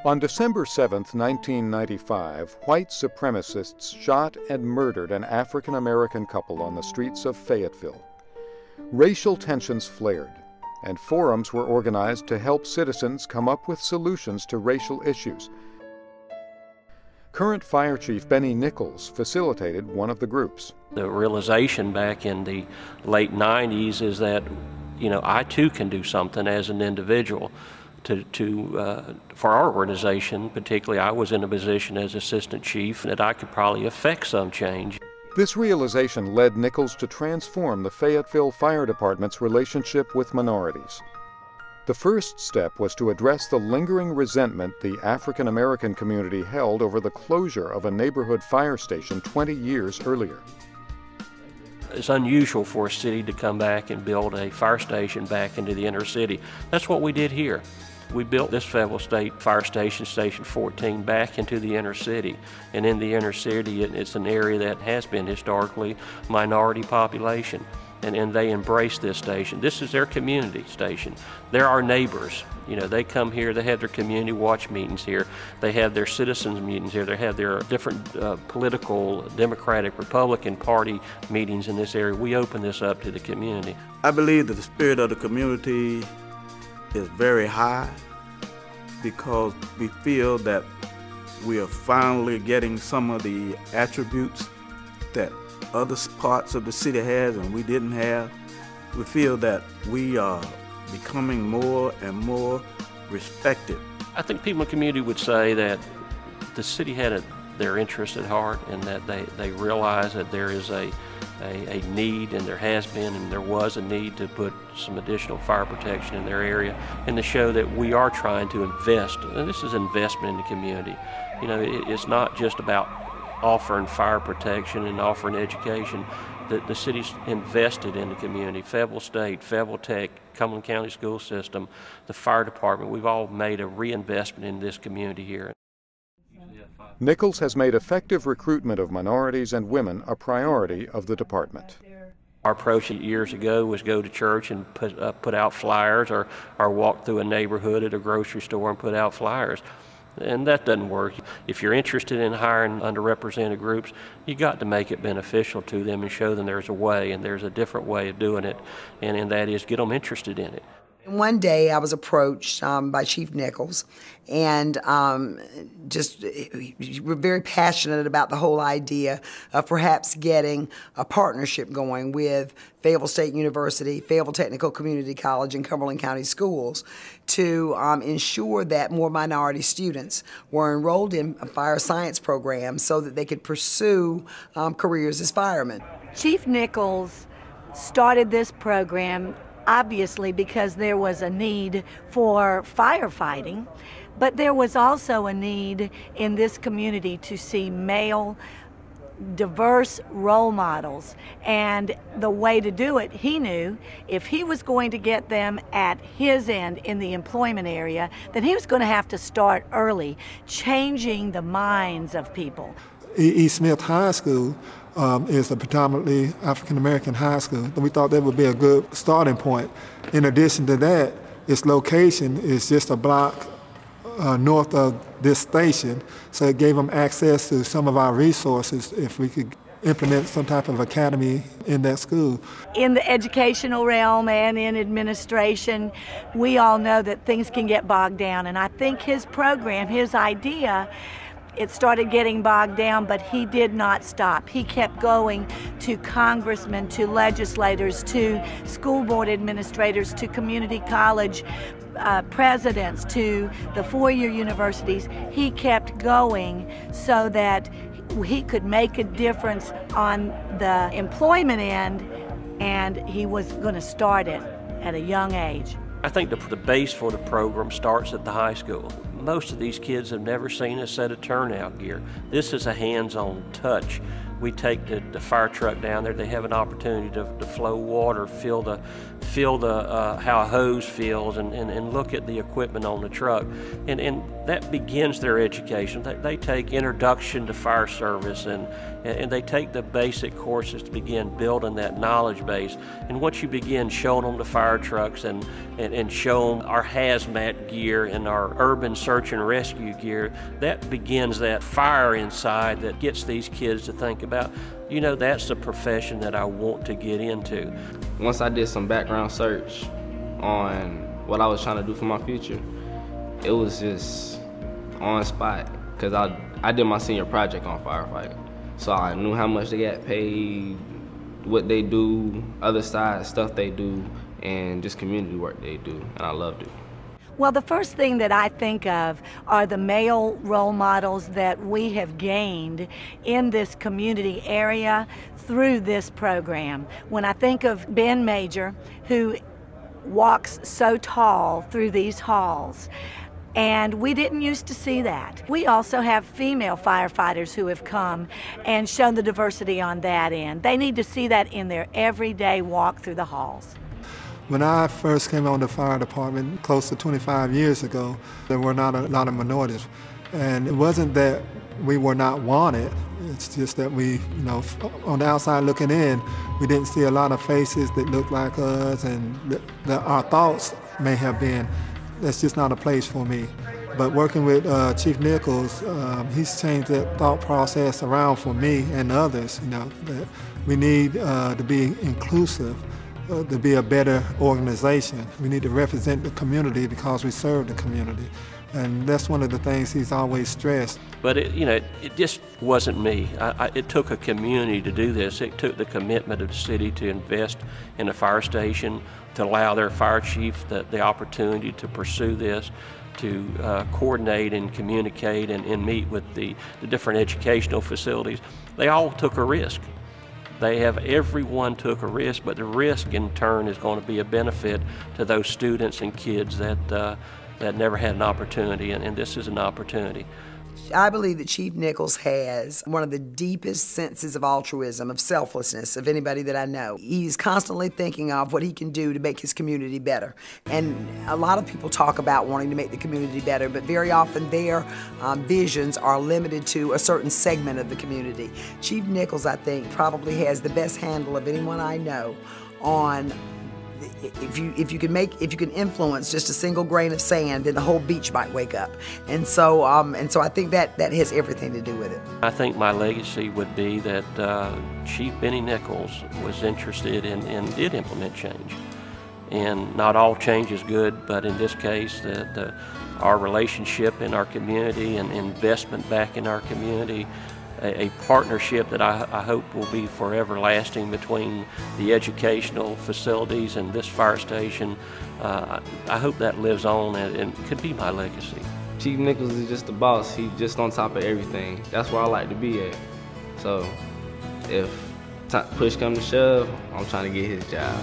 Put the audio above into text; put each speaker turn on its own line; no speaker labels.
On December 7, 1995, white supremacists shot and murdered an African-American couple on the streets of Fayetteville. Racial tensions flared, and forums were organized to help citizens come up with solutions to racial issues. Current Fire Chief Benny Nichols facilitated one of the groups.
The realization back in the late 90s is that, I too can do something as an individual. For our organization, particularly, I was in a position as assistant chief that I could probably affect some change.
This realization led Nichols to transform the Fayetteville Fire Department's relationship with minorities. The first step was to address the lingering resentment the African American community held over the closure of a neighborhood fire station 20 years earlier.
It's unusual for a city to come back and build a fire station back into the inner city. That's what we did here. We built this Fayetteville State Fire Station, Station 14, back into the inner city. And in the inner city, it's an area that has been historically minority population. And they embrace this station. This is their community station. They're our neighbors. They come here, they have their community watch meetings here. They have their citizens meetings here. They have their different political, Democratic, Republican Party meetings in this area. We open this up to the community.
I believe that the spirit of the community is very high because we feel that we are finally getting some of the attributes that other parts of the city has and we didn't have. We feel that we are becoming more and more respected.
I think people in the community would say that the city had their interest at heart and that they realize that there is a need, and there has been and there was a need to put some additional fire protection in their area and to show that we are trying to invest. And this is investment in the community. It's not just about offering fire protection and offering education. The city's invested in the community. Fayetteville State, Fayetteville Tech, Cumberland County School System, the fire department, we've all made a reinvestment in this community here.
Nichols has made effective recruitment of minorities and women a priority of the department.
Our approach years ago was go to church and put out flyers or walk through a neighborhood at a grocery store and put out flyers. And that doesn't work. If you're interested in hiring underrepresented groups, you got to make it beneficial to them and show them there's a way and there's a different way of doing it, and that is get them interested in it.
One day I was approached by Chief Nichols, and we're very passionate about the whole idea of perhaps getting a partnership going with Fayetteville State University, Fayetteville Technical Community College, and Cumberland County Schools to ensure that more minority students were enrolled in a fire science program so that they could pursue careers as firemen.
Chief Nichols started this program obviously because there was a need for firefighting, but there was also a need in this community to see male, diverse role models. And the way to do it, he knew, if he was going to get them at his end in the employment area, then he was going to have to start early, changing the minds of people.
E. Smith High School is a predominantly African-American high school. We thought that would be a good starting point. In addition to that, its location is just a block north of this station, so it gave them access to some of our resources if we could implement some type of academy in that school.
In the educational realm and in administration, we all know that things can get bogged down, and I think his program, his idea, it started getting bogged down, but he did not stop. He kept going to congressmen, to legislators, to school board administrators, to community college presidents, to the four-year universities. He kept going so that he could make a difference on the employment end, and he was going to start it at a young age.
I think the base for the program starts at the high school. Most of these kids have never seen a set of turnout gear. This is a hands-on touch. We take the fire truck down there. They have an opportunity to flow water, feel how a hose feels, and look at the equipment on the truck. And that begins their education. They take introduction to fire service and and they take the basic courses to begin building that knowledge base. And once you begin showing them the fire trucks and show them our hazmat gear and our urban search and rescue gear, that begins that fire inside that gets these kids to think about, you know, that's the profession that I want to get into.
Once I did some background search on what I was trying to do for my future, it was just on spot, because I did my senior project on firefighting. So I knew how much they got paid, what they do, other side stuff they do, and just community work they do, and I loved it.
Well, the first thing that I think of are the male role models that we have gained in this community area through this program. When I think of Ben Major, who walks so tall through these halls, and we didn't used to see that. We also have female firefighters who have come and shown the diversity on that end. They need to see that in their everyday walk through the halls.
When I first came on the fire department close to 25 years ago, there were not a lot of minorities. And it wasn't that we were not wanted, it's just that we, you know, on the outside looking in, we didn't see a lot of faces that looked like us, and our thoughts may have been, that's just not a place for me. But working with Chief Nichols, he's changed that thought process around for me and others, you know, that we need to be inclusive, to be a better organization. We need to represent the community because we serve the community. And that's one of the things he's always stressed.
But it just wasn't me. It took a community to do this. It took the commitment of the city to invest in a fire station, to allow their fire chief the opportunity to pursue this, to coordinate and communicate and meet with the different educational facilities. They all took a risk. Everyone took a risk, but the risk in turn is going to be a benefit to those students and kids that never had an opportunity, and this is an opportunity.
I believe that Chief Nichols has one of the deepest senses of altruism, of selflessness, of anybody that I know. He's constantly thinking of what he can do to make his community better. And a lot of people talk about wanting to make the community better, but very often their visions are limited to a certain segment of the community. Chief Nichols, I think, probably has the best handle of anyone I know on if you can influence just a single grain of sand, then the whole beach might wake up. And so I think that has everything to do with it.
I think my legacy would be that Chief Benny Nichols was interested and did implement change. And not all change is good, but in this case, our relationship in our community and investment back in our community, a partnership that I hope will be forever lasting between the educational facilities and this fire station. I hope that lives on and could be my legacy.
Chief Nichols is just the boss. He's just on top of everything. That's where I like to be at. So if push comes to shove, I'm trying to get his job.